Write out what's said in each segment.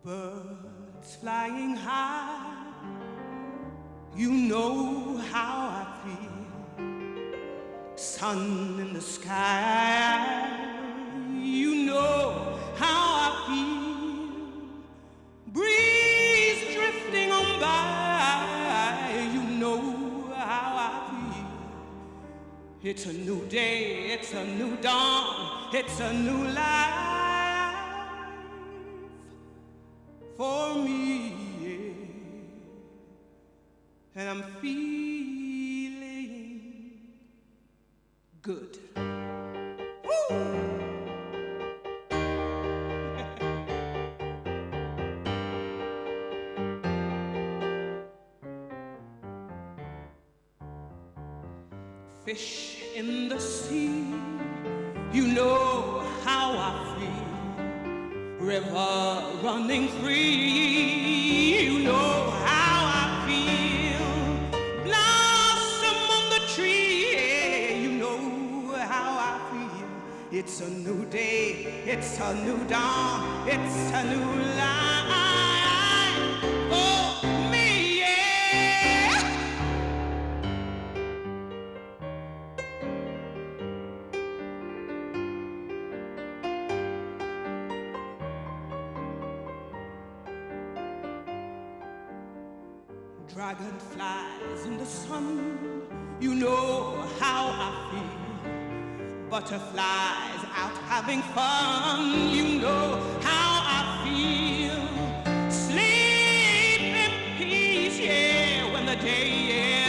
Birds flying high, you know how I feel. Sun in the sky, you know how I feel. Breeze drifting on by, you know how I feel. It's a new day, it's a new dawn, it's a new life for me, yeah. And I'm feeling good. Woo! Fish in the sea, you know how I feel. River running free, you know how I feel. Blossom on the tree, yeah, you know how I feel. It's a new day, it's a new dawn, it's a new life for me, yeah. Dragonflies in the sun, you know how I feel. Butterflies out having fun, you know how I feel. Sleep in peace, yeah, when the day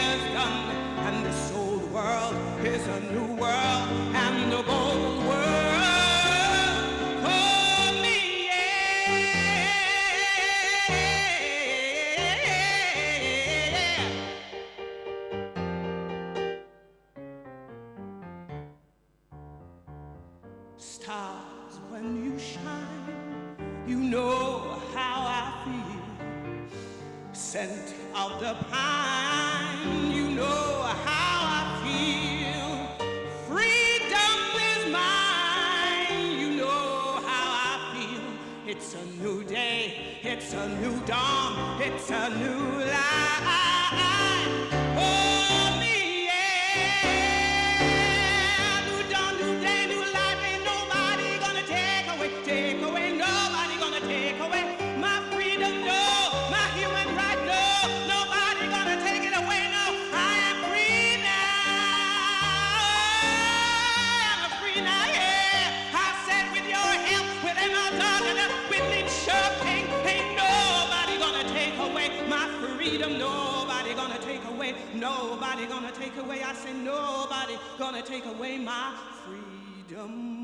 is done. And this old world is a new world, and the old world for me, yeah. Stars, when you shine, you know how I feel. Scent of the pine, you know how I feel. Freedom is mine, you know how I feel. It's a new day, it's a new dawn, it's a new life for me, yeah. New dawn, new day, new life, ain't nobody gonna take away, nobody gonna take away my freedom, no, my human right, no, nobody gonna take it away, no. I am free now, I'm free now, yeah. I said with your help, with my talking, with me shopping, ain't nobody gonna take away my freedom, nobody gonna take away, nobody gonna take away, I say nobody gonna take away my freedom.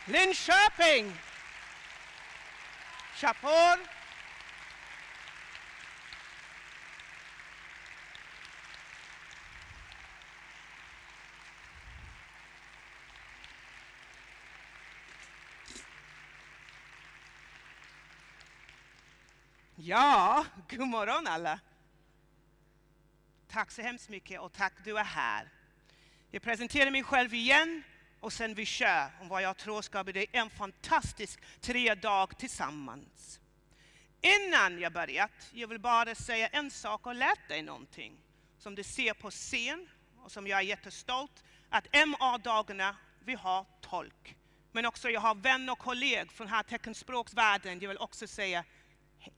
Linköping! Chapeau! Ja, god morgon alla. Tack så hemskt mycket och tack du är här. Jag presenterar mig själv igen och sen vi kör om vad jag tror ska bli en fantastisk 3 dagar tillsammans. Innan jag börjat, jag vill bara säga en sak och lära dig någonting. Som du ser på scen och som jag är jättestolt att MA-dagarna vi har tolk. Men också jag har vänner och kollegor från här teckenspråksvärlden. Jag vill också säga hej.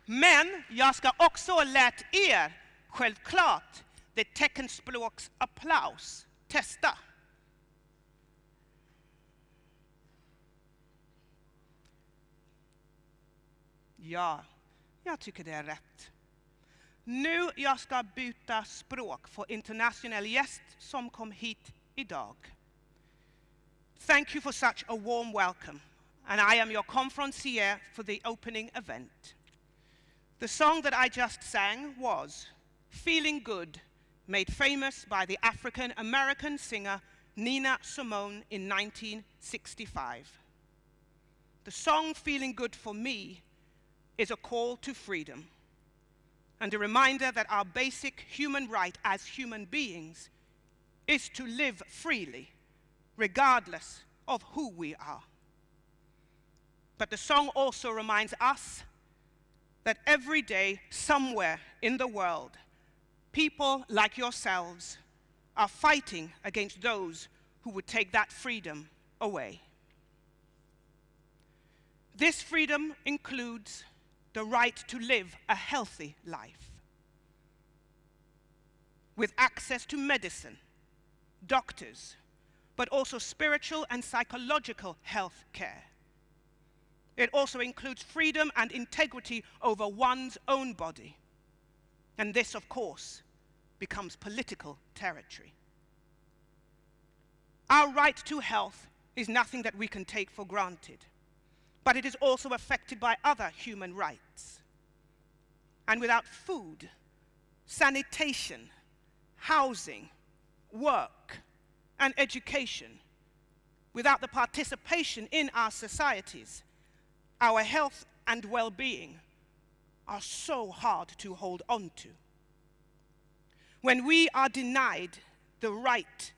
Men jag ska också lära er självklart det teckenspråks applaus. Testa. Ja, jag tycker det är rätt. Nu jag ska byta språk för internationell gäst som kom hit idag. Thank you for such a warm welcome. And I am your conferencier for the opening event. The song that I just sang was Feeling Good, made famous by the African-American singer Nina Simone in 1965. The song Feeling Good for me is a call to freedom, and a reminder that our basic human right as human beings is to live freely, regardless of who we are. But the song also reminds us that every day, somewhere in the world, people like yourselves are fighting against those who would take that freedom away. This freedom includes the right to live a healthy life with access to medicine, doctors, but also spiritual and psychological health care. It also includes freedom and integrity over one's own body. And this, of course, becomes political territory. Our right to health is nothing that we can take for granted, but it is also affected by other human rights. And without food, sanitation, housing, work, and education, without the participation in our societies, our health and well-being are so hard to hold on to. When we are denied the right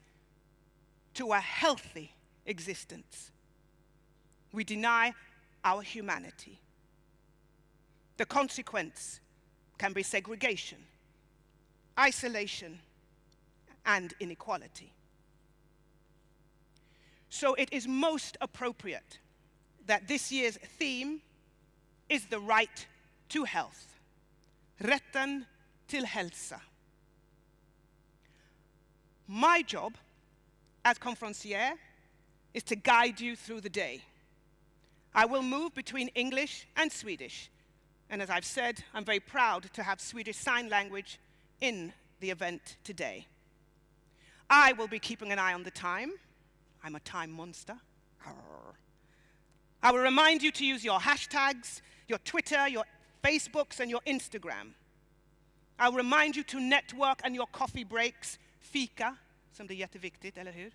to a healthy existence, we deny our humanity. The consequence can be segregation, isolation, and inequality. So it is most appropriate that this year's theme is the right to health. Rätten till hälsa. My job as conferencier is to guide you through the day. I will move between English and Swedish. And as I've said, I'm very proud to have Swedish Sign Language in the event today. I will be keeping an eye on the time. I'm a time monster. I will remind you to use your hashtags, your Twitter, your Facebooks, and your Instagram. I will remind you to network and your coffee breaks, fika, som det är jätteviktigt, eller hur?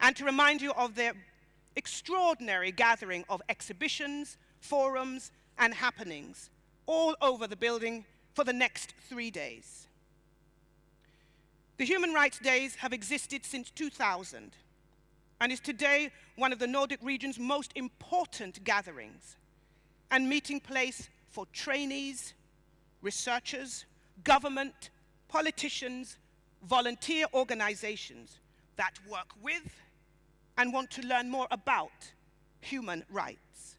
And to remind you of the extraordinary gathering of exhibitions, forums, and happenings all over the building for the next 3 days. The Human Rights Days have existed since 2000 and is today one of the Nordic region's most important gatherings and meeting place for trainees, researchers, government, politicians, volunteer organizations that work with and want to learn more about human rights.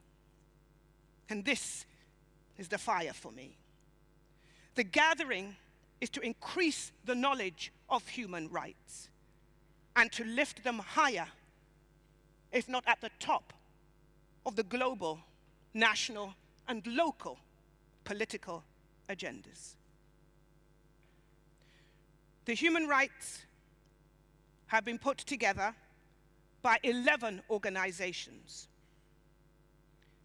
And this is the fire for me. The gathering is to increase the knowledge of human rights and to lift them higher, if not at the top, of the global, national, and local political agendas. The human rights have been put together by 11 organizations,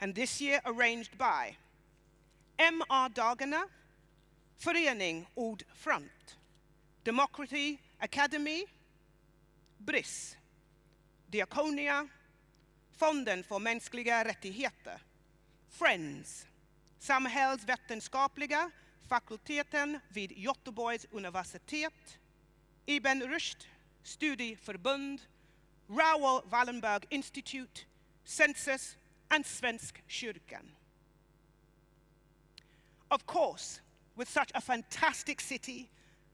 and this year arranged by MR-dagarna, Förening Ord Front, Democracy Academy, BRIS, Diakonia, Fonden för Mänskliga Rättigheter, Friends, Samhällsvetenskapliga fakulteten vid Göteborgs universitet, Ibn Rushd studieförbund, Raoul Wallenberg Institute, Census, and Svensk kyrkan. Of course, with such a fantastic city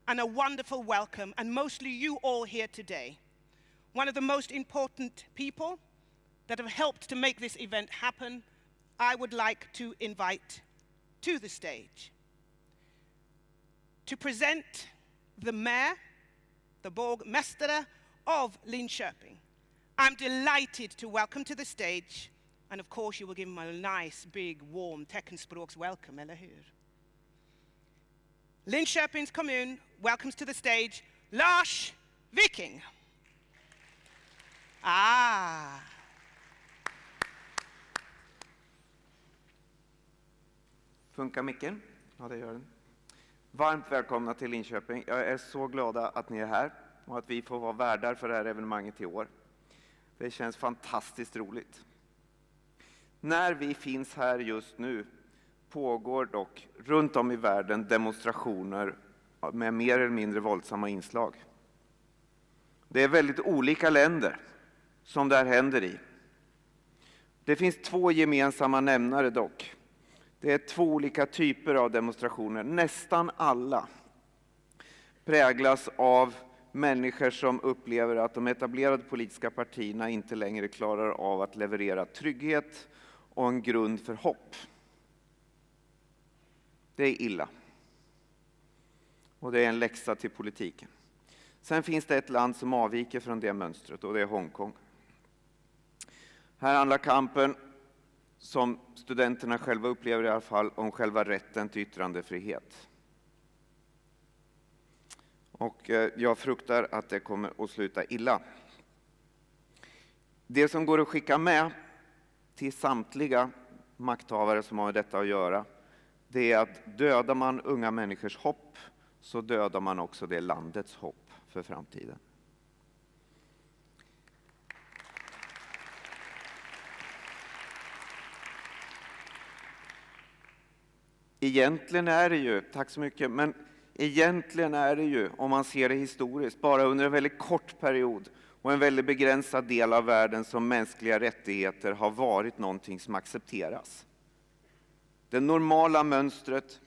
and a wonderful welcome, and mostly you all here today, one of the most important people that have helped to make this event happen, I would like to invite to the stage to present the mayor, the borgmästare of Linköping. I'm delighted to welcome to the stage, and of course you will give him a nice, big, warm teckenspråks welcome, eller hur? Linköpings kommun welcomes to the stage Lars Viking. Funkar micken? Ja, det gör den. Varmt välkomna till Linköping. Jag är så glad att ni är här och att vi får vara värdar för det här evenemanget i år. Det känns fantastiskt roligt. När vi finns här just nu pågår dock runt om i världen demonstrationer med mer eller mindre våldsamma inslag. Det är väldigt olika länder som det här händer i. Det finns två gemensamma nämnare dock. Det är två olika typer av demonstrationer. Nästan alla präglas av människor som upplever att de etablerade politiska partierna inte längre klarar av att leverera trygghet och en grund för hopp. Det är illa. Och det är en läxa till politiken. Sen finns det ett land som avviker från det mönstret och det är Hongkong. Här handlar kampen, som studenterna själva upplever i alla fall, om själva rätten till yttrandefrihet. Och jag fruktar att det kommer att sluta illa. Det som går att skicka med till samtliga makthavare som har med detta att göra, det är att dödar man unga människors hopp så dödar man också det landets hopp för framtiden. Egentligen är det ju, tack så mycket, men egentligen är det ju, om man ser det historiskt, bara under en väldigt kort period och en väldigt begränsad del av världen som mänskliga rättigheter har varit någonting som accepteras. Det normala mönstret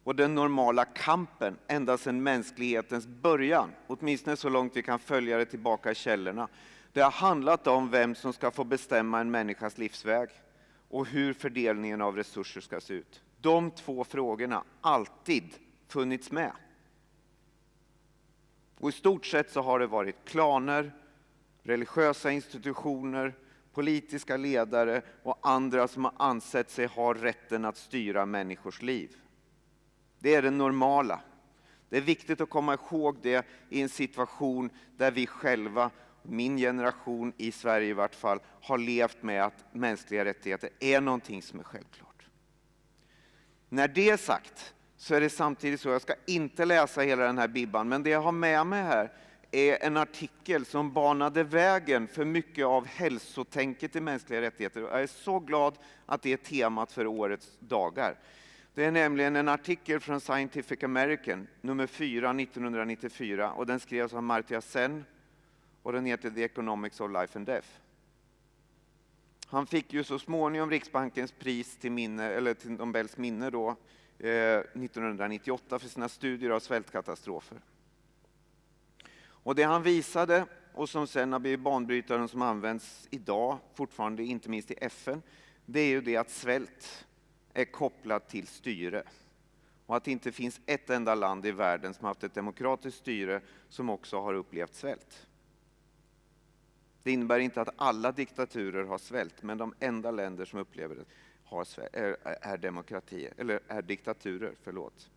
och den normala kampen ända sedan mänsklighetens början, åtminstone så långt vi kan följa det tillbaka i källorna, det har handlat om vem som ska få bestämma en människas livsväg och hur fördelningen av resurser ska se ut. De två frågorna alltid funnits med. Och i stort sett så har det varit klaner, religiösa institutioner, politiska ledare och andra som har ansett sig ha rätten att styra människors liv. Det är det normala. Det är viktigt att komma ihåg det i en situation där vi själva, min generation i Sverige i vart fall, har levt med att mänskliga rättigheter är någonting som är självklart. När det är sagt så är det samtidigt så, jag ska inte läsa hela den här bibban, men det jag har med mig här är en artikel som banade vägen för mycket av hälsotänket i mänskliga rättigheter. Jag är så glad att det är temat för årets dagar. Det är nämligen en artikel från Scientific American, nummer 4, 1994, och den skrevs av Amartya Sen och den heter The Economics of Life and Death. Han fick ju så småningom Riksbankens pris till Nobels minne då, 1998 för sina studier av svältkatastrofer. Och det han visade, och som sen har blivit banbrytaren som används idag, fortfarande inte minst i FN, det är ju det att svält är kopplat till styre. Och att det inte finns ett enda land i världen som har haft ett demokratiskt styre som också har upplevt svält. Det innebär inte att alla diktaturer har svält, men de enda länder som upplever det är demokratier, eller är diktaturer, förlåt.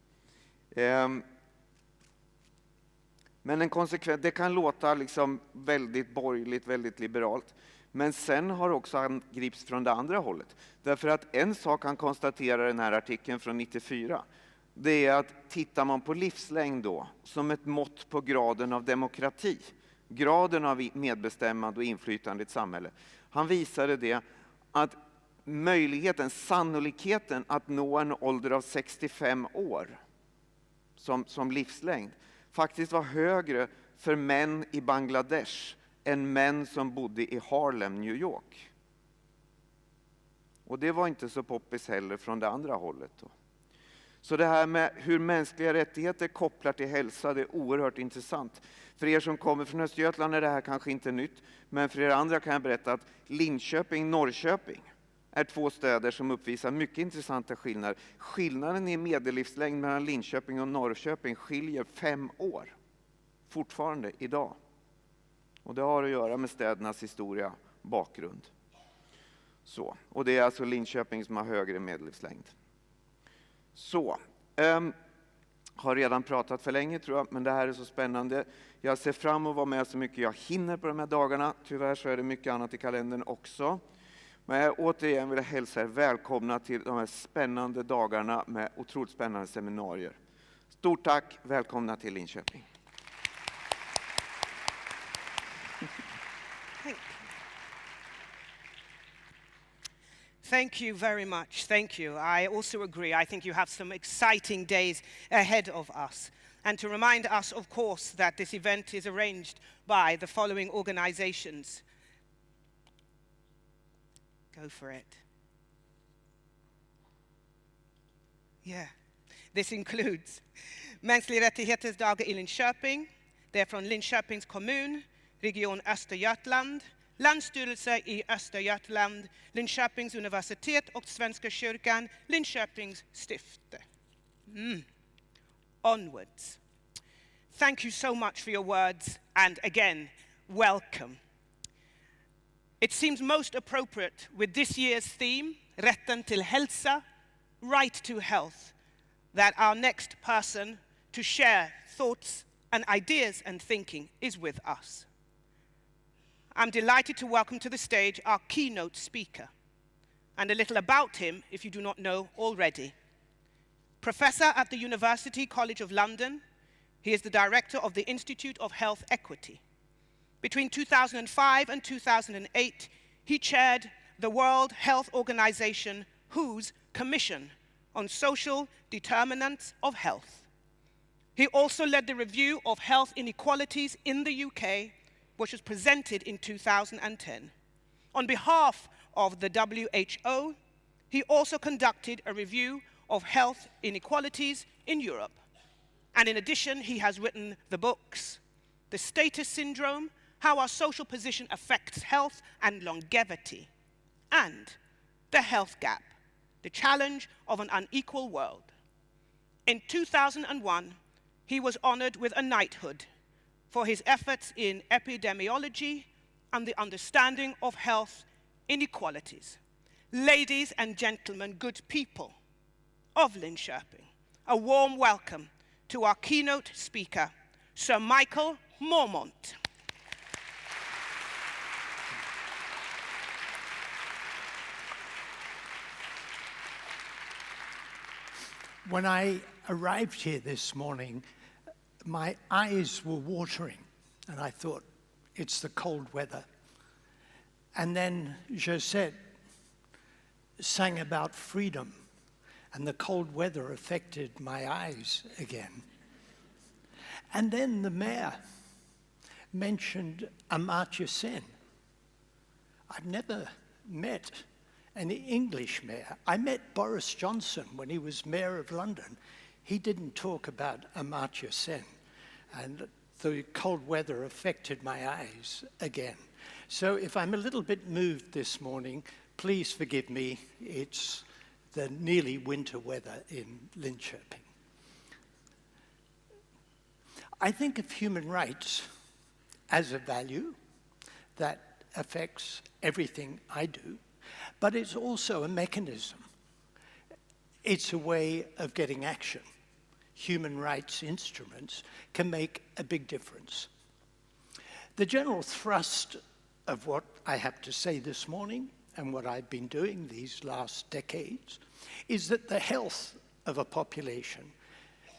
Men det kan låta liksom väldigt borgerligt, väldigt liberalt. Men sen har också angrips från det andra hållet. Därför att en sak han konstaterar i den här artikeln från 94, det är att tittar man på livslängd då, som ett mått på graden av demokrati, graden av medbestämmande och inflytande i ett samhälle. Han visade det att sannolikheten att nå en ålder av 65 år som livslängd faktiskt var högre för män i Bangladesh än män som bodde i Harlem, New York. Och det var inte så poppis heller från det andra hållet då. Så det här med hur mänskliga rättigheter kopplar till hälsa, det är oerhört intressant. För er som kommer från Östergötland är det här kanske inte nytt, men för er andra kan jag berätta att Linköping, Norrköping är två städer som uppvisar mycket intressanta skillnader. Skillnaden i medellivslängd mellan Linköping och Norrköping skiljer 5 år, fortfarande idag. Och det har att göra med städernas historia, bakgrund. Så. Och det är alltså Linköping som har högre medellivslängd. Så, har redan pratat för länge tror jag, men det här är så spännande. Jag ser fram emot att vara med så mycket jag hinner på de här dagarna. Tyvärr så är det mycket annat i kalendern också. Men återigen vill jag hälsa er välkomna till de här spännande dagarna med otroligt spännande seminarier. Stort tack, välkomna till Linköping. Thank you very much. Thank you. I also agree. I think you have some exciting days ahead of us. And to remind us, of course, that this event is arranged by the following organizations. Go for it. Yeah. This includes Mänskliga Rättighetsdagarna i Linköping. Det är från Linköpings kommun, Region Östergötland, Länsstyrelse i Östergötland, Linköpings universitet och Svenska kyrkan, Linköpings stifte. Onwards. Thank you so much for your words, and again, welcome. It seems most appropriate with this year's theme, rätten till hälsa, right to health, that our next person to share thoughts and ideas and thinking is with us. I'm delighted to welcome to the stage our keynote speaker, and a little about him if you do not know already. Professor at the University College of London, he is the director of the Institute of Health Equity. Between 2005 and 2008, he chaired the World Health Organization, WHO's Commission on Social Determinants of Health. He also led the review of health inequalities in the UK, which was presented in 2010. On behalf of the WHO, he also conducted a review of health inequalities in Europe. And in addition, he has written the books, The Status Syndrome, How Our Social Position Affects Health and Longevity, and The Health Gap, The Challenge of an Unequal World. In 2001, he was honored with a knighthood for his efforts in epidemiology and the understanding of health inequalities. Ladies and gentlemen, good people of Linköping, a warm welcome to our keynote speaker, Sir Michael Mormont. When I arrived here this morning, my eyes were watering, and I thought, it's the cold weather. And then Josette sang about freedom, and the cold weather affected my eyes again. And then the mayor mentioned Amartya Sen. I've never met an English mayor. I met Boris Johnson when he was mayor of London. He didn't talk about Amartya Sen, and the cold weather affected my eyes again. So if I'm a little bit moved this morning, please forgive me. It's the nearly winter weather in Linköping. I think of human rights as a value that affects everything I do, but it's also a mechanism. It's a way of getting action. Human rights instruments can make a big difference. The general thrust of what I have to say this morning and what I've been doing these last decades is that the health of a population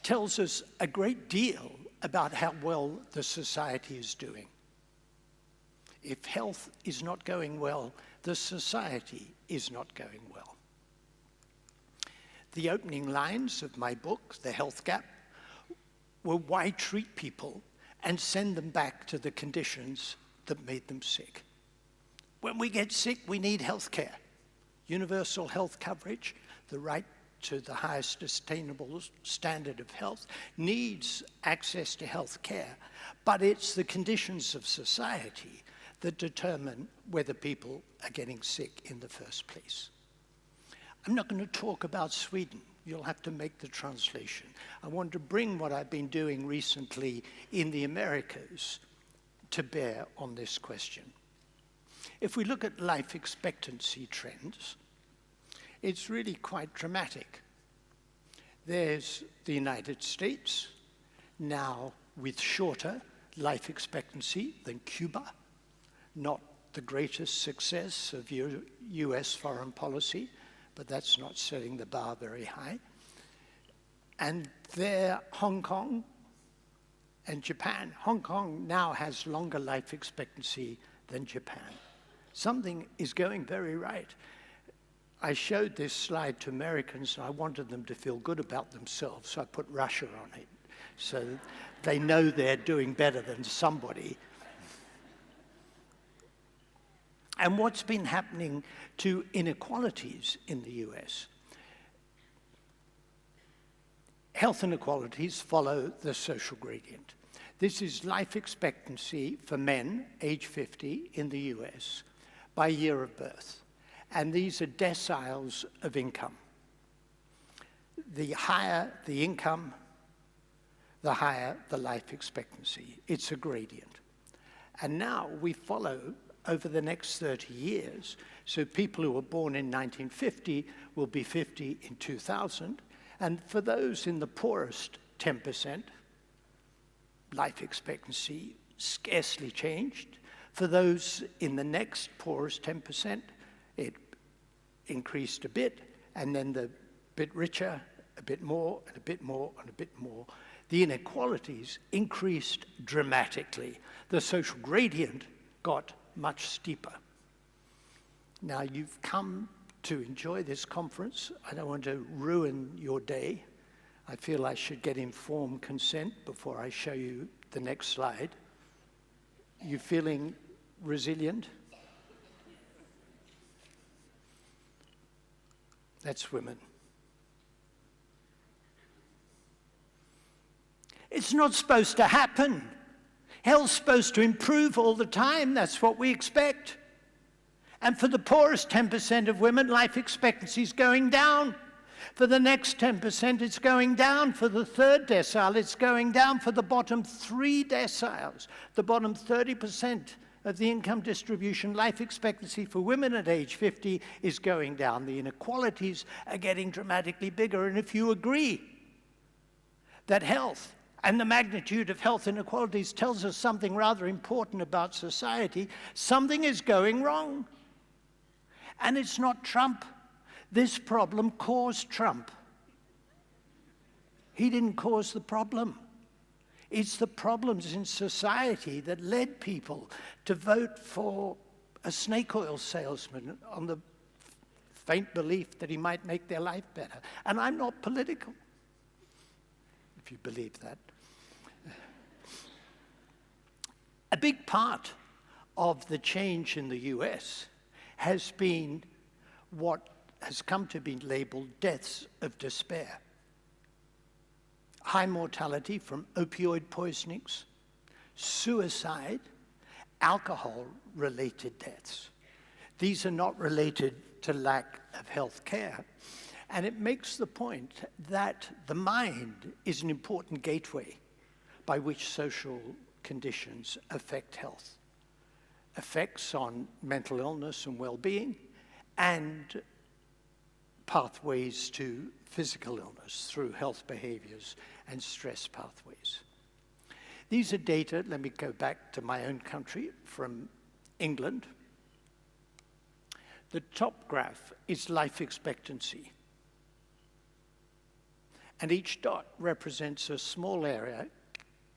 tells us a great deal about how well the society is doing. If health is not going well, the society is not going well. The opening lines of my book, The Health Gap, were why treat people and send them back to the conditions that made them sick. When we get sick, we need health care. Universal health coverage, the right to the highest sustainable standard of health, needs access to health care, but it's the conditions of society that determine whether people are getting sick in the first place. I'm not going to talk about Sweden. You'll have to make the translation. I want to bring what I've been doing recently in the Americas to bear on this question. If we look at life expectancy trends, it's really quite dramatic. There's the United States, now with shorter life expectancy than Cuba, not the greatest success of US foreign policy, but that's not setting the bar very high. And there, Hong Kong and Japan. Hong Kong now has longer life expectancy than Japan. Something is going very right. I showed this slide to Americans, and I wanted them to feel good about themselves, so I put Russia on it, so they know they're doing better than somebody. And what's been happening to inequalities in the US? Health inequalities follow the social gradient. This is life expectancy for men age 50 in the US by year of birth. And these are deciles of income. The higher the income, the higher the life expectancy. It's a gradient. And now we follow over the next 30 years. So people who were born in 1950 will be 50 in 2000. And for those in the poorest 10%, life expectancy scarcely changed. For those in the next poorest 10%, it increased a bit, and then the bit richer, a bit more, and a bit more, and a bit more. The inequalities increased dramatically. The social gradient got much steeper. Now, you've come to enjoy this conference. I don't want to ruin your day. I feel I should get informed consent before I show you the next slide. You feeling resilient? That's women. It's not supposed to happen. Health's supposed to improve all the time. That's what we expect. And for the poorest 10% of women, life expectancy is going down. For the next 10%, it's going down. For the third decile, it's going down. For the bottom 3 deciles, the bottom 30% of the income distribution, life expectancy for women at age 50 is going down. The inequalities are getting dramatically bigger. And if you agree that health and the magnitude of health inequalities tells us something rather important about society, something is going wrong. And it's not Trump. This problem caused Trump. He didn't cause the problem. It's the problems in society that led people to vote for a snake oil salesman on the faint belief that he might make their life better. And I'm not political, if you believe that. A big part of the change in the US has been what has come to be labeled deaths of despair. High mortality from opioid poisonings, suicide, alcohol-related deaths. These are not related to lack of health care. And it makes the point that the mind is an important gateway by which social conditions affect health. Effects on mental illness and well-being, and pathways to physical illness through health behaviors and stress pathways. These are data, let me go back to my own country, from England. The top graph is life expectancy. And each dot represents a small area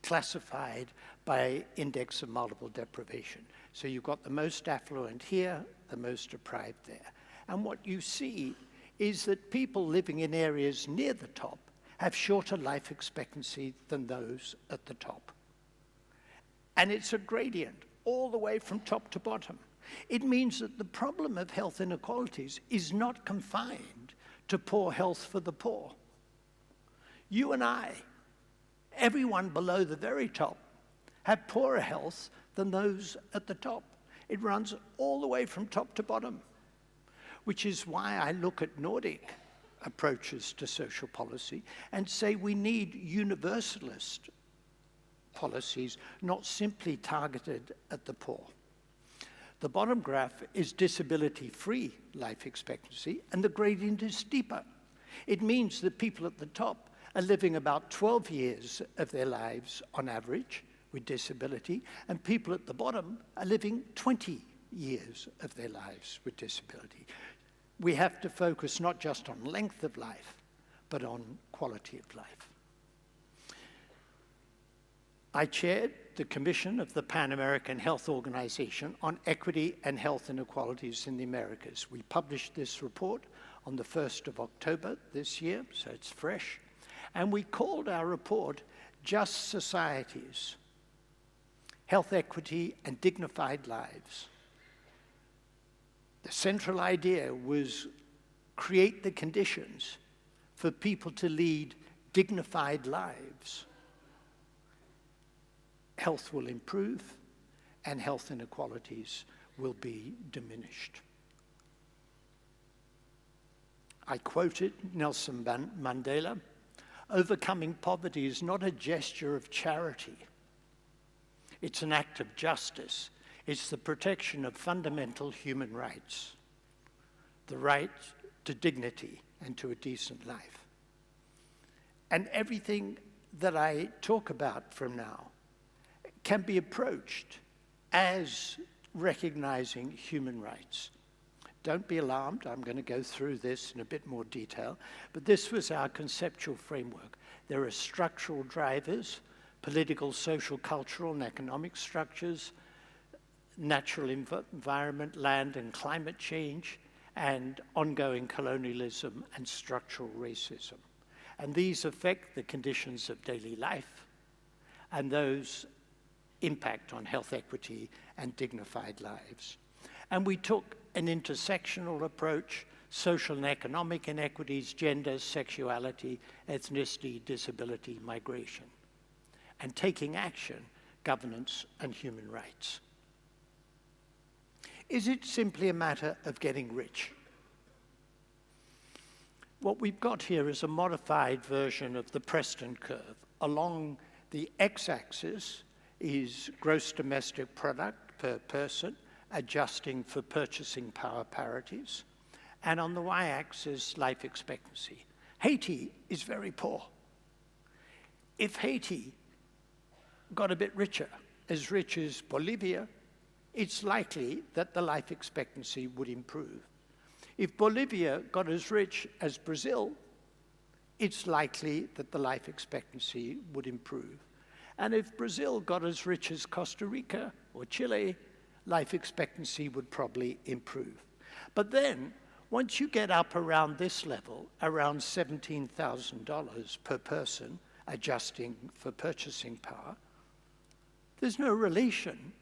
classified by index of multiple deprivation. So you've got the most affluent here, the most deprived there. And what you see is that people living in areas near the top have shorter life expectancy than those at the top. And it's a gradient all the way from top to bottom. It means that the problem of health inequalities is not confined to poor health for the poor. You and I, everyone below the very top, have poorer health than those at the top. It runs all the way from top to bottom, which is why I look at Nordic approaches to social policy and say we need universalist policies, not simply targeted at the poor. The bottom graph is disability-free life expectancy, and the gradient is steeper. It means that people at the top are living about 12 years of their lives on average with disability, and people at the bottom are living 20 years of their lives with disability. We have to focus not just on length of life, but on quality of life. I chaired the commission of the Pan American Health Organization on Equity and Health Inequalities in the Americas. We published this report on the 1st of October this year, so it's fresh. And we called our report Just Societies, Health Equity and Dignified Lives. The central idea was create the conditions for people to lead dignified lives. Health will improve and health inequalities will be diminished. I quoted Nelson Mandela, "Overcoming poverty is not a gesture of charity. It's an act of justice. It's the protection of fundamental human rights, the right to dignity and to a decent life." And everything that I talk about from now can be approached as recognizing human rights. Don't be alarmed, I'm going to go through this in a bit more detail, but this was our conceptual framework. There are structural drivers, political, social, cultural, and economic structures, natural environment, land and climate change, and ongoing colonialism and structural racism. And these affect the conditions of daily life, and those impact on health equity and dignified lives. And we took an intersectional approach, social and economic inequities, gender, sexuality, ethnicity, disability, migration, and taking action, governance, and human rights. Is it simply a matter of getting rich? What we've got here is a modified version of the Preston curve. Along the x-axis is gross domestic product per person, adjusting for purchasing power parities, and on the y-axis, life expectancy. Haiti is very poor. If Haiti got a bit richer, as rich as Bolivia, it's likely that the life expectancy would improve. If Bolivia got as rich as Brazil, it's likely that the life expectancy would improve. And if Brazil got as rich as Costa Rica or Chile, life expectancy would probably improve. But then, once you get up around this level, around $17,000 per person, adjusting for purchasing power, there's no relation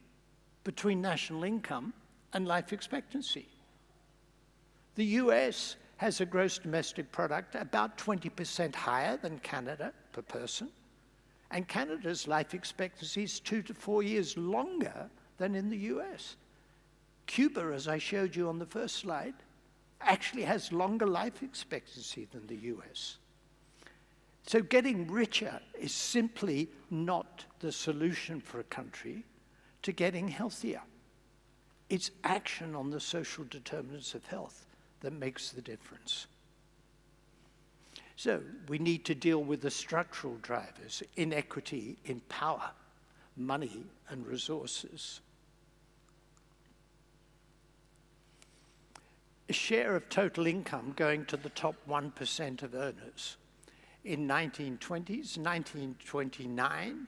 between national income and life expectancy. The US has a gross domestic product about 20% higher than Canada per person, and Canada's life expectancy is 2 to 4 years longer than in the US. Cuba, as I showed you on the first slide, actually has longer life expectancy than the US. So getting richer is simply not the solution for a country to getting healthier. It's action on the social determinants of health that makes the difference. So we need to deal with the structural drivers, inequity in power, money, and resources. A share of total income going to the top 1% of earners. In 1929,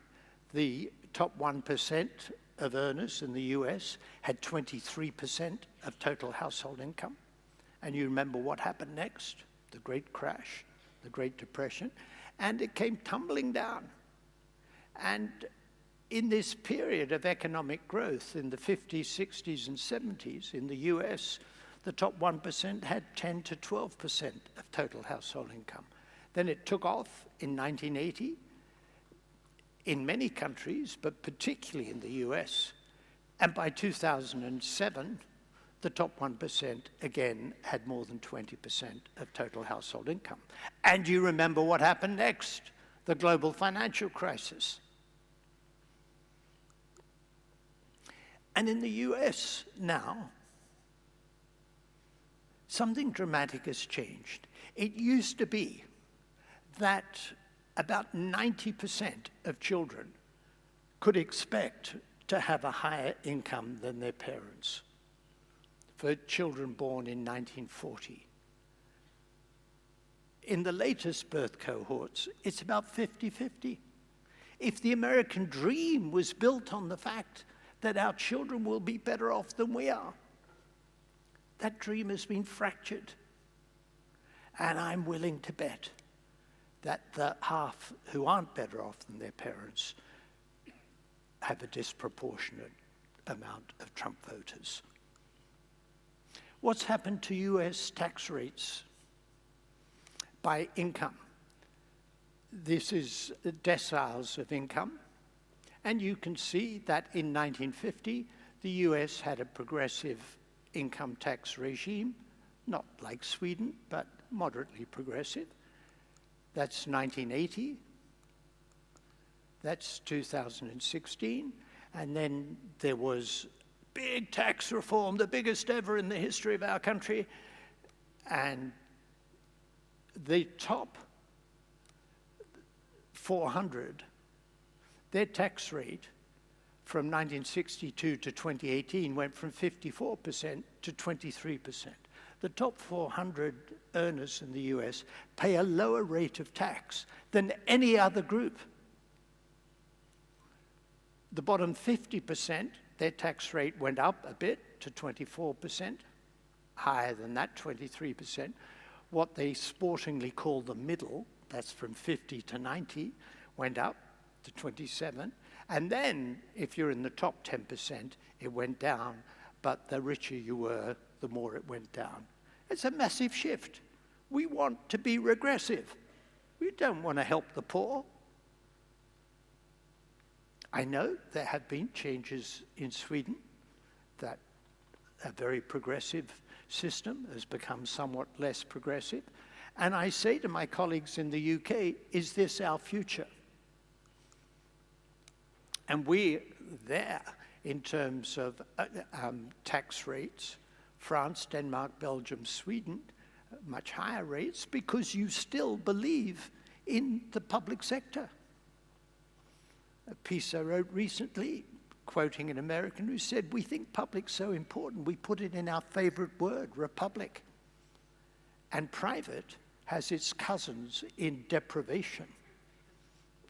the top 1% of earners in the US had 23% of total household income. And you remember what happened next? The Great Crash, the Great Depression, and it came tumbling down. And in this period of economic growth in the 50s, 60s, and 70s in the US, the top 1% had 10 to 12% of total household income. Then it took off in 1980 in many countries, but particularly in the US. And by 2007, the top 1% again had more than 20% of total household income. And you remember what happened next, the global financial crisis. And in the US now, something dramatic has changed. It used to be that about 90% of children could expect to have a higher income than their parents for children born in 1940. In the latest birth cohorts, it's about 50-50. If the American dream was built on the fact that our children will be better off than we are, that dream has been fractured. And I'm willing to bet that the half who aren't better off than their parents have a disproportionate amount of Trump voters. What's happened to US tax rates by income? This is deciles of income. And you can see that in 1950, the US had a progressive income tax regime, not like Sweden, but moderately progressive. That's 1980. That's 2016. And then there was big tax reform, the biggest ever in the history of our country. And the top 400, their tax rate from 1962 to 2018 went from 54% to 23%. The top 400 earners in the US pay a lower rate of tax than any other group. The bottom 50%, their tax rate went up a bit to 24%, higher than that, 23%. What they sportingly call the middle, that's from 50 to 90, went up to 27. And then, if you're in the top 10%, it went down. But the richer you were, the more it went down. It's a massive shift. We want to be regressive. We don't want to help the poor. I know there have been changes in Sweden, that a very progressive system has become somewhat less progressive. And I say to my colleagues in the UK, is this our future? And we're there in terms of tax rates. France, Denmark, Belgium, Sweden, much higher rates, because you still believe in the public sector. A piece I wrote recently, quoting an American who said, we think public's so important, we put it in our favorite word, republic. And private has its cousins in deprivation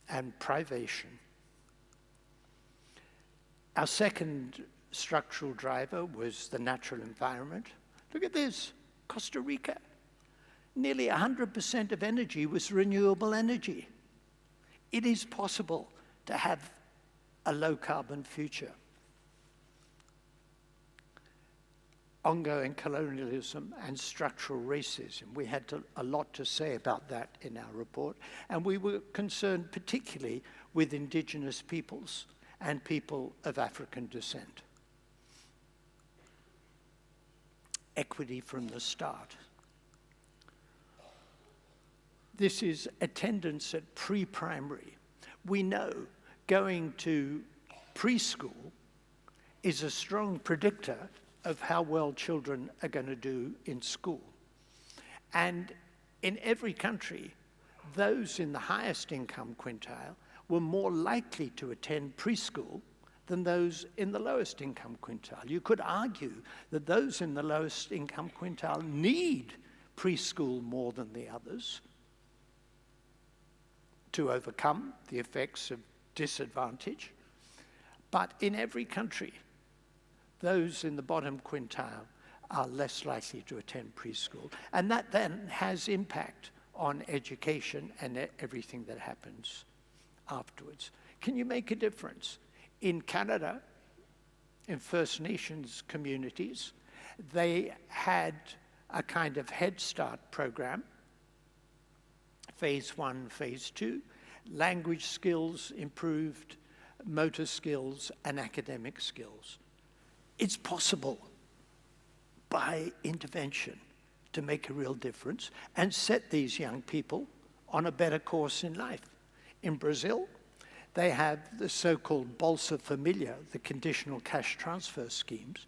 and privation. Our second structural driver was the natural environment. Look at this, Costa Rica. Nearly 100% of energy was renewable energy. It is possible to have a low-carbon future. Ongoing colonialism and structural racism. We had a lot to say about that in our report, and we were concerned particularly with indigenous peoples and people of African descent. Equity from the start. This is attendance at pre-primary. We know going to preschool is a strong predictor of how well children are going to do in school. And in every country, those in the highest income quintile were more likely to attend preschool than those in the lowest income quintile. You could argue that those in the lowest income quintile need preschool more than the others to overcome the effects of disadvantage. But in every country, those in the bottom quintile are less likely to attend preschool. And that then has impact on education and everything that happens afterwards. Can you make a difference? In Canada, in First Nations communities, they had a kind of Head Start program, phase 1, phase 2, language skills improved, motor skills, and academic skills. It's possible by intervention to make a real difference and set these young people on a better course in life. In Brazil, they have the so-called Bolsa Familia, the conditional cash transfer schemes.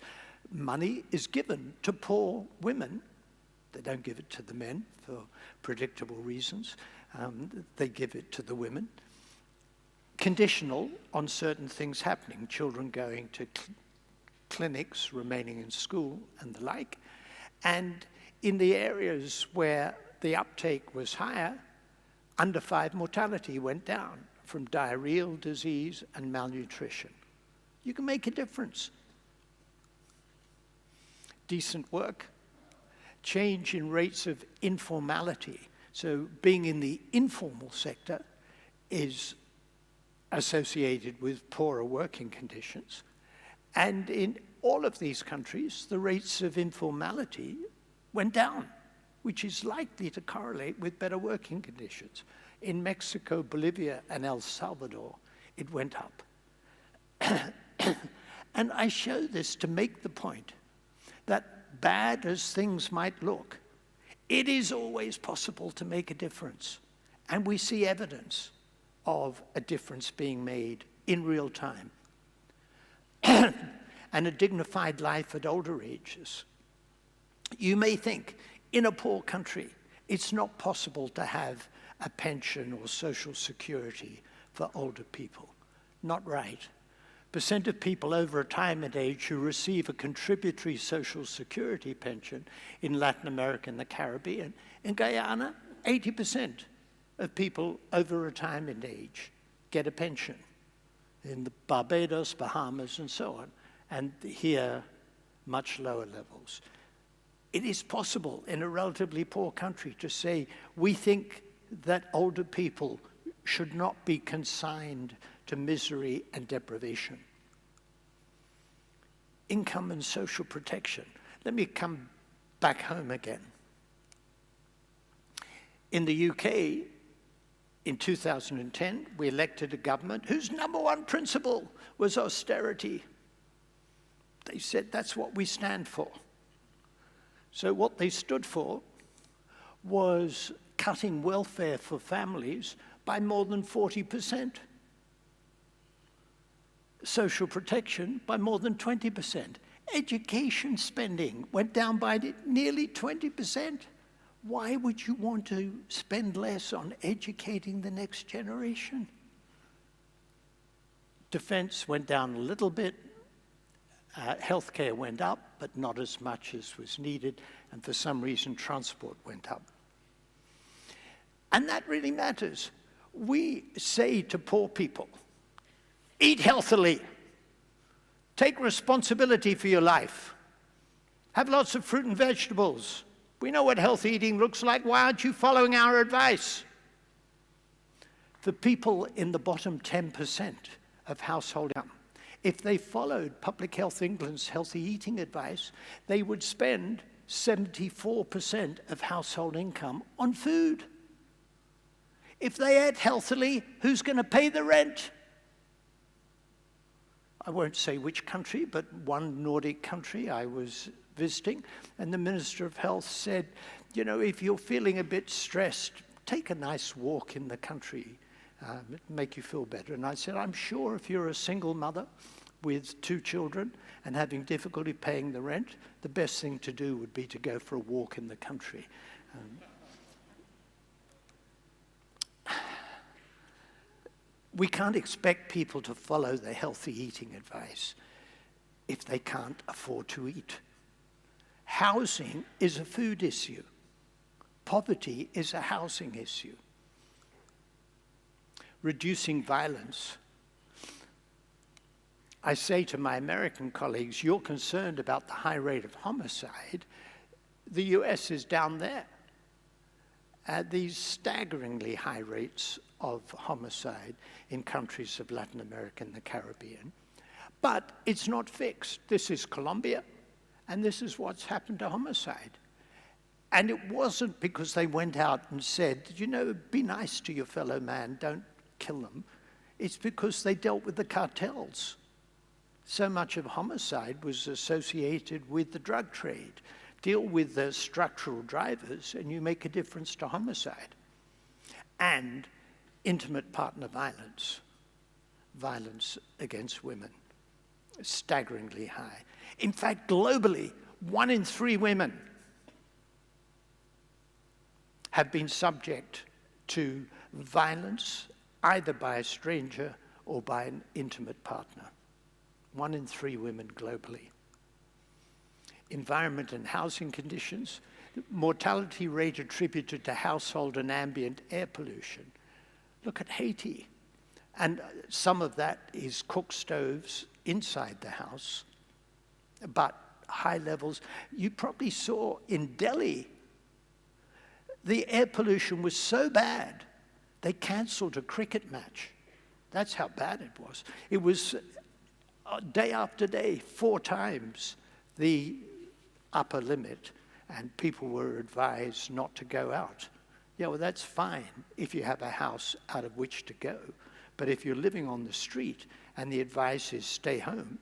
Money is given to poor women. They don't give it to the men for predictable reasons. They give it to the women. Conditional on certain things happening, children going to clinics, remaining in school, and the like. And in the areas where the uptake was higher, under 5 mortality went down from diarrheal disease and malnutrition. You can make a difference. Decent work. change in rates of informality. So being in the informal sector is associated with poorer working conditions. And in all of these countries, the rates of informality went down, which is likely to correlate with better working conditions. In Mexico, Bolivia, and El Salvador, it went up. And I show this to make the point that bad as things might look, it is always possible to make a difference. And we see evidence of a difference being made in real time. And a dignified life at older ages. You may think, in a poor country, it's not possible to have a pension or social security for older people. Not right. Percent of people over retirement age who receive a contributory social security pension in Latin America and the Caribbean. In Guyana, 80% of people over retirement age get a pension. In the Barbados, Bahamas, and so on. And here, much lower levels. It is possible in a relatively poor country to say, we think that older people should not be consigned to misery and deprivation. Income and social protection. Let me come back home again. In the UK, in 2010, we elected a government whose number one principle was austerity. They said that's what we stand for. So what they stood for was cutting welfare for families by more than 40%. Social protection by more than 20%. Education spending went down by nearly 20%. Why would you want to spend less on educating the next generation? Defense went down a little bit. Healthcare went up, but not as much as was needed. And for some reason, transport went up. And that really matters. We say to poor people, eat healthily. Take responsibility for your life. Have lots of fruit and vegetables. We know what healthy eating looks like. Why aren't you following our advice? For people in the bottom 10% of household income, if they followed Public Health England's healthy eating advice, they would spend 74% of household income on food. If they ate healthily, who's going to pay the rent? I won't say which country, but one Nordic country I was visiting, and the Minister of Health said, you know, if you're feeling a bit stressed, take a nice walk in the country. It'll make you feel better. And I said, I'm sure if you're a single mother with 2 children and having difficulty paying the rent, the best thing to do would be to go for a walk in the country. We can't expect people to follow the healthy eating advice if they can't afford to eat. Housing is a food issue. Poverty is a housing issue. Reducing violence. I say to my American colleagues, you're concerned about the high rate of homicide. The US is down there at these staggeringly high rates of homicide in countries of Latin America and the Caribbean. But it's not fixed. This is Colombia, and this is what's happened to homicide. And it wasn't because they went out and said, you know, be nice to your fellow man, don't kill them. It's because they dealt with the cartels. So much of homicide was associated with the drug trade. Deal with the structural drivers, and you make a difference to homicide. And intimate partner violence, violence against women, staggeringly high. In fact, globally, 1 in 3 women have been subject to violence either by a stranger or by an intimate partner. 1 in 3 women globally. Environment and housing conditions, mortality rate attributed to household and ambient air pollution. Look at Haiti. And some of that is cook stoves inside the house, but high levels. You probably saw in Delhi, the air pollution was so bad, they cancelled a cricket match. That's how bad it was. It was day after day, 4 times the upper limit, and people were advised not to go out. Yeah, well, that's fine if you have a house out of which to go. But if you're living on the street and the advice is stay home,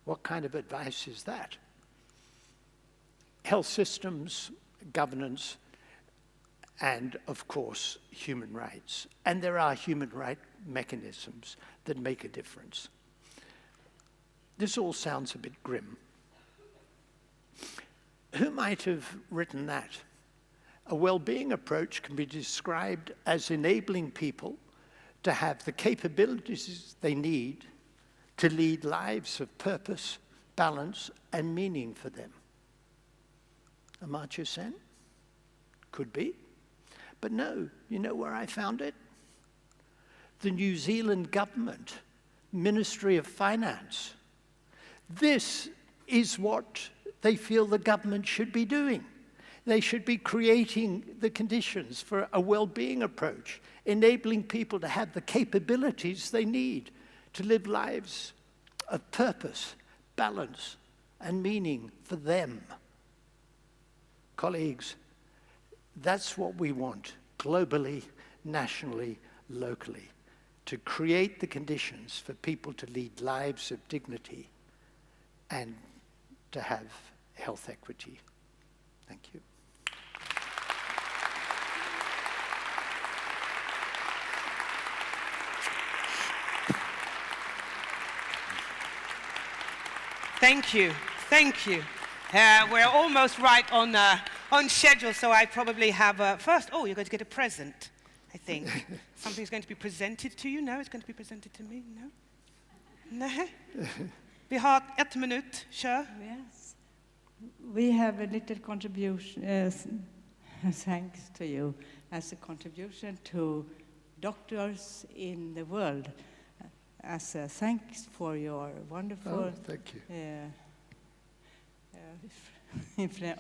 what kind of advice is that? Health systems, governance, and of course, human rights. And there are human rights mechanisms that make a difference. This all sounds a bit grim. Who might have written that? A well-being approach can be described as enabling people to have the capabilities they need to lead lives of purpose, balance, and meaning for them. Amartya Sen? Could be. But no, you know where I found it? The New Zealand government, Ministry of Finance. This is what they feel the government should be doing. They should be creating the conditions for a well-being approach, enabling people to have the capabilities they need to live lives of purpose, balance, and meaning for them. Colleagues, that's what we want globally, nationally, locally, to create the conditions for people to lead lives of dignity and to have health equity. Thank you. Thank you. Thank you. We're almost right on schedule, so I probably have first. Oh, you're going to get a present, I think. Something's going to be presented to you. No, it's going to be presented to me. No. Nej. Vi har 1 minut. Kör. Yes. We have a little contribution, thanks to you, as a contribution to doctors in the world. As a thanks for your wonderful thank you.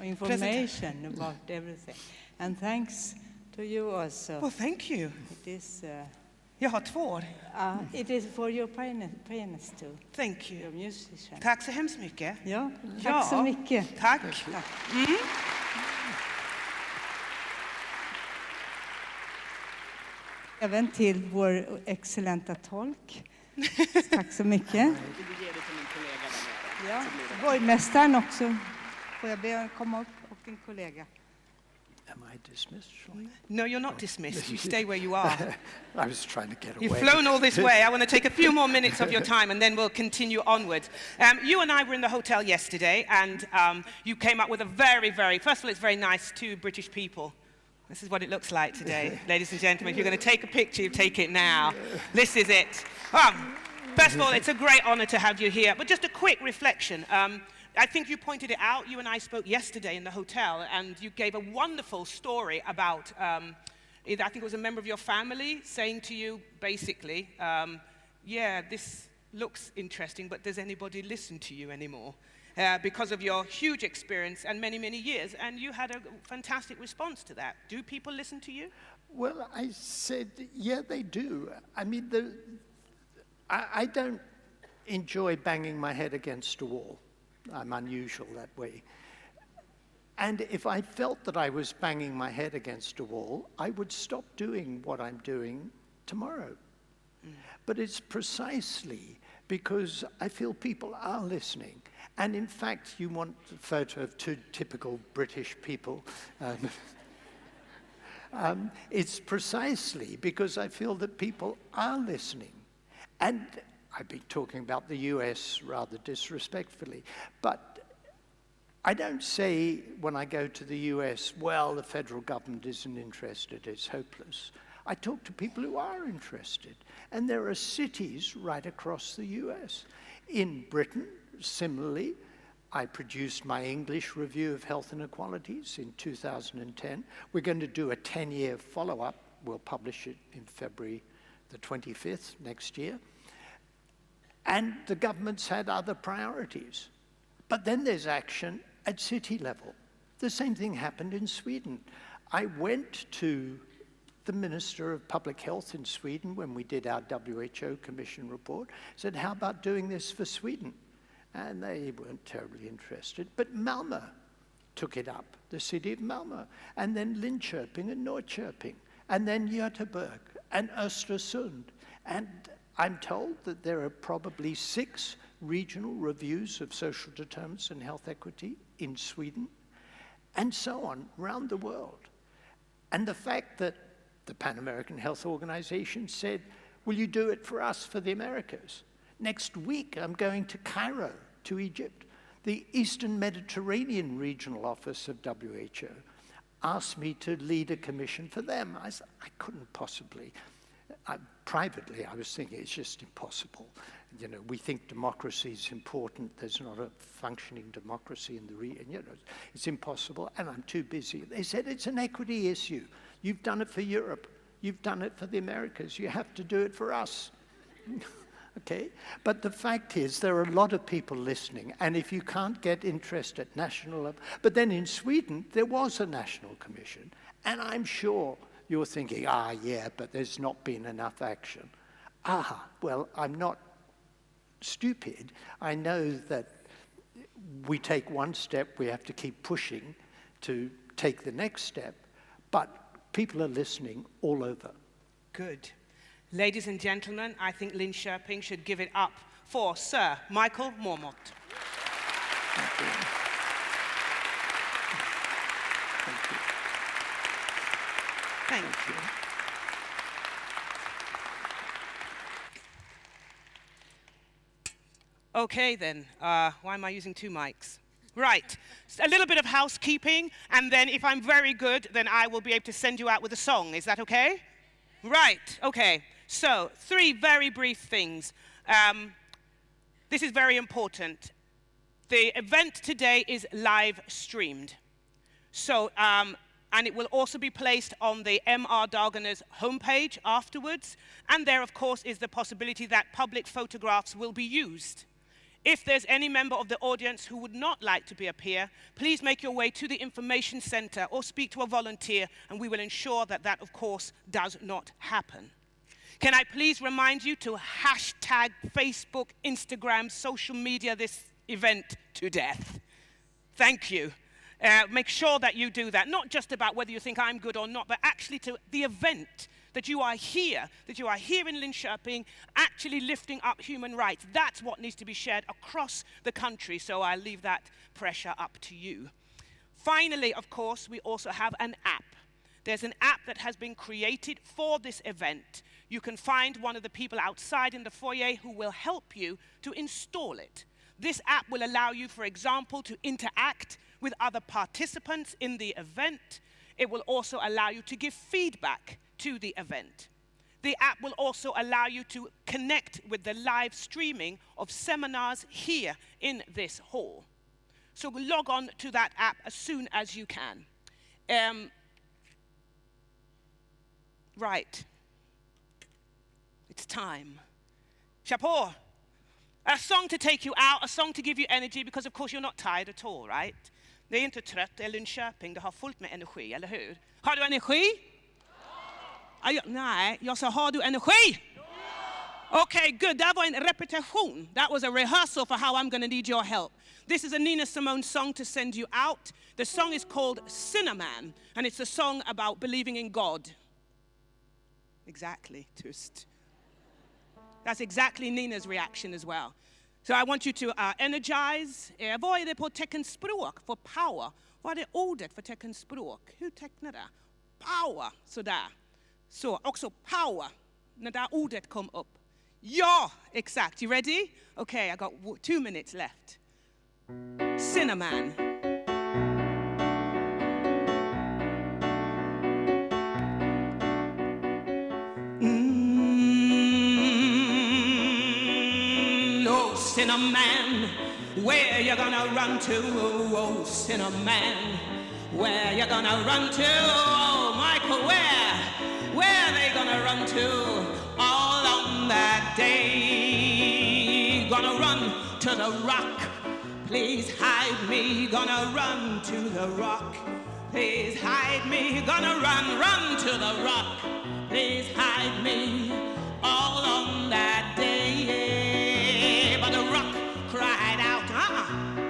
Information about everything. And thanks to you also. Well, thank you. It is, Jag har 2. it is for your pianist too. Thank Your you. musician. Tack så hemskt mycket. Ja, Ja. tack så mycket. Tack. Även till vår excellenta tolk. Tack så mycket. Ja, borgmästaren också. Får jag be honom komma upp och en kollega. Am I dismissed, Sean? No, you're not dismissed. You stay where you are. I was trying to get away. You've flown all this way. I want to take a few more minutes of your time, and then we'll continue onwards. You and I were in the hotel yesterday, and you came up with a very, first of all, it's very nice, 2 British people. This is what it looks like today, ladies and gentlemen. If you're going to take a picture, you take it now. This is it. First of all, it's a great honor to have you here. But just a quick reflection. I think you pointed it out. You and I spoke yesterday in the hotel, and you gave a wonderful story about, I think it was a member of your family saying to you, basically, yeah, this looks interesting, but does anybody listen to you anymore? Because of your huge experience and many, many years, and you had a fantastic response to that. Do people listen to you? Well, I said, yeah, they do. I mean, I don't enjoy banging my head against a wall. I'm unusual that way. And if I felt that I was banging my head against a wall, I would stop doing what I'm doing tomorrow. But it's precisely because I feel people are listening. And in fact, you want a photo of 2 typical British people. It's precisely because I feel that people are listening. And I've been talking about the US rather disrespectfully, but I don't say when I go to the US, well, the federal government isn't interested, it's hopeless. I talk to people who are interested, and there are cities right across the US. In Britain, similarly, I produced my English review of health inequalities in 2010. We're going to do a 10-year follow-up. We'll publish it in February the 25th next year. And the government's had other priorities. But then there's action at city level. The same thing happened in Sweden. I went to the Minister of Public Health in Sweden when we did our WHO Commission report, said, how about doing this for Sweden? And they weren't terribly interested. But Malmö took it up, the city of Malmö, and then Linköping and Norrköping, and then Göteborg and Östersund. And I'm told that there are probably 6 regional reviews of social determinants and health equity in Sweden, and so on, around the world. And the fact that the Pan American Health Organization said, will you do it for us, for the Americas? Next week, I'm going to Cairo, to Egypt. The Eastern Mediterranean Regional Office of WHO asked me to lead a commission for them. I said, I couldn't possibly. Privately, I was thinking it's just impossible. You know, we think democracy is important. There's not a functioning democracy in the region. You know, it's impossible, and I'm too busy. They said it's an equity issue. You've done it for Europe. You've done it for the Americas. You have to do it for us. Okay? But the fact is, there are a lot of people listening, and if you can't get interest at national level, but then in Sweden, there was a national commission, and I'm sure you're thinking, yeah, but there's not been enough action. Well, I'm not stupid. I know that we take one step, we have to keep pushing to take the next step, but people are listening all over. Good. Ladies and gentlemen, I think Linköping should give it up for Sir Michael Marmot. Thank you. Thank you. Okay then, why am I using 2 mics? Right, a little bit of housekeeping, and then if I'm very good, then I will be able to send you out with a song. Is that okay? Right, okay. So, 3 very brief things. This is very important. The event today is live streamed. So, and it will also be placed on the MR Dagarna's homepage afterwards. And there, of course, is the possibility that public photographs will be used. If there's any member of the audience who would not like to be a peer, please make your way to the information center or speak to a volunteer, and we will ensure that that, of course, does not happen. Can I please remind you to hashtag Facebook, Instagram, social media this event to death? Thank you. Make sure that you do that, not just about whether you think I'm good or not, but actually to the event, that you are here in Linköping, actually lifting up human rights. That's what needs to be shared across the country, so I leave that pressure up to you. Finally, of course, we also have an app. There's an app that has been created for this event. You can find one of the people outside in the foyer who will help you to install it. This app will allow you, for example, to interact with other participants in the event. It will also allow you to give feedback to the event. The app will also allow you to connect with the live streaming of seminars here in this hall. So log on to that app as soon as you can. Right. It's time. Chapeau. A song to take you out, a song to give you energy, because of course you're not tired at all, right? Det är inte trött, det är Linköping, det har fullt med energi, eller hur? Har du energi? Ja. Nej, jag sa, har du energi? Ja. Okay, good. That was a repetition. That was a rehearsal for how I'm going to need your help. This is a Nina Simone song to send you out. The song is called Sinnerman, and it's a song about believing in God. Exactly, tyst. That's exactly Nina's reaction as well. So I want you to energize. Vad är det på teckenspråk för power? Vad är ordet för teckenspråk? Hur tecknar det? Power, sådär. Så, också power, när det ordet kom upp. Ja, exakt. You ready? Okay, I got 2 minutes left. Sinnerman. Sinner man, where you gonna run to? Oh, sinner man, where you gonna run to? Oh, Michael, where they gonna run to? All on that day, gonna run to the rock, Please hide me, gonna run to the rock. Please hide me, gonna run to the rock. Please hide me all on that day. But the rock cried out,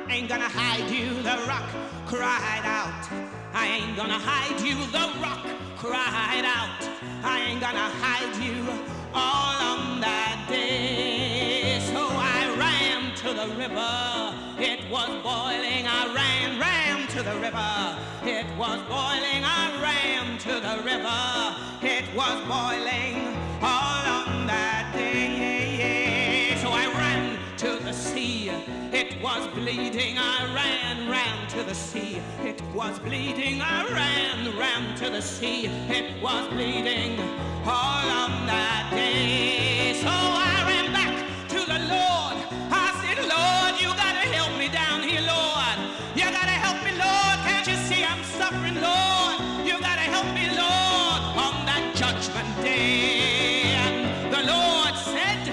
ain't gonna hide you. The rock cried out, I ain't gonna hide you. The rock cried out, I ain't gonna hide you all on that day. So I ran to the river, it was boiling. I ran to the river, it was boiling. I ran to the river, it was boiling all on that day. So I ran to the sea, it was bleeding. I ran to the sea, it was bleeding. I ran to the sea, it was bleeding all on that day. So I ran back to the Lord. I said, Lord, you gotta help me down here, Lord. You gotta help me, Lord. Can't you see I'm suffering, Lord? You gotta help me, Lord, on that judgment day. And the Lord said,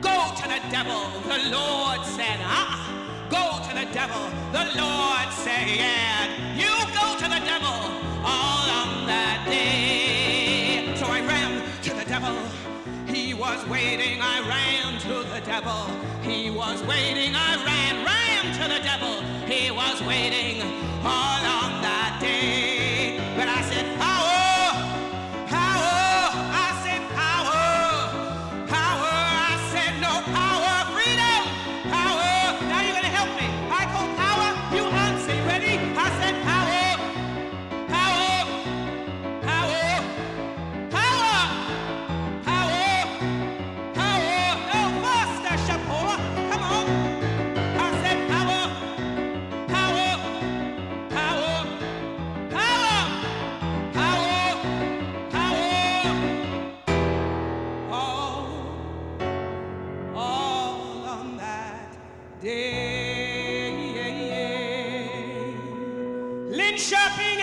go to the devil. The Lord said, go to the devil. The Lord said, yeah, you go to the devil all on that day. So I ran to the devil. He was waiting. I ran to the devil. He was waiting. I ran to the devil. He was waiting all on that day. But I said, power, power. I said, power, power. I said, no power, freedom, power. Now you're going to help me. I call power, you answer. You ready? I said, power, power, power, power, power, power. No faster, Shapora. Come on. I said, power, power, power, power, power, power. All on that day. Lynn Sharping,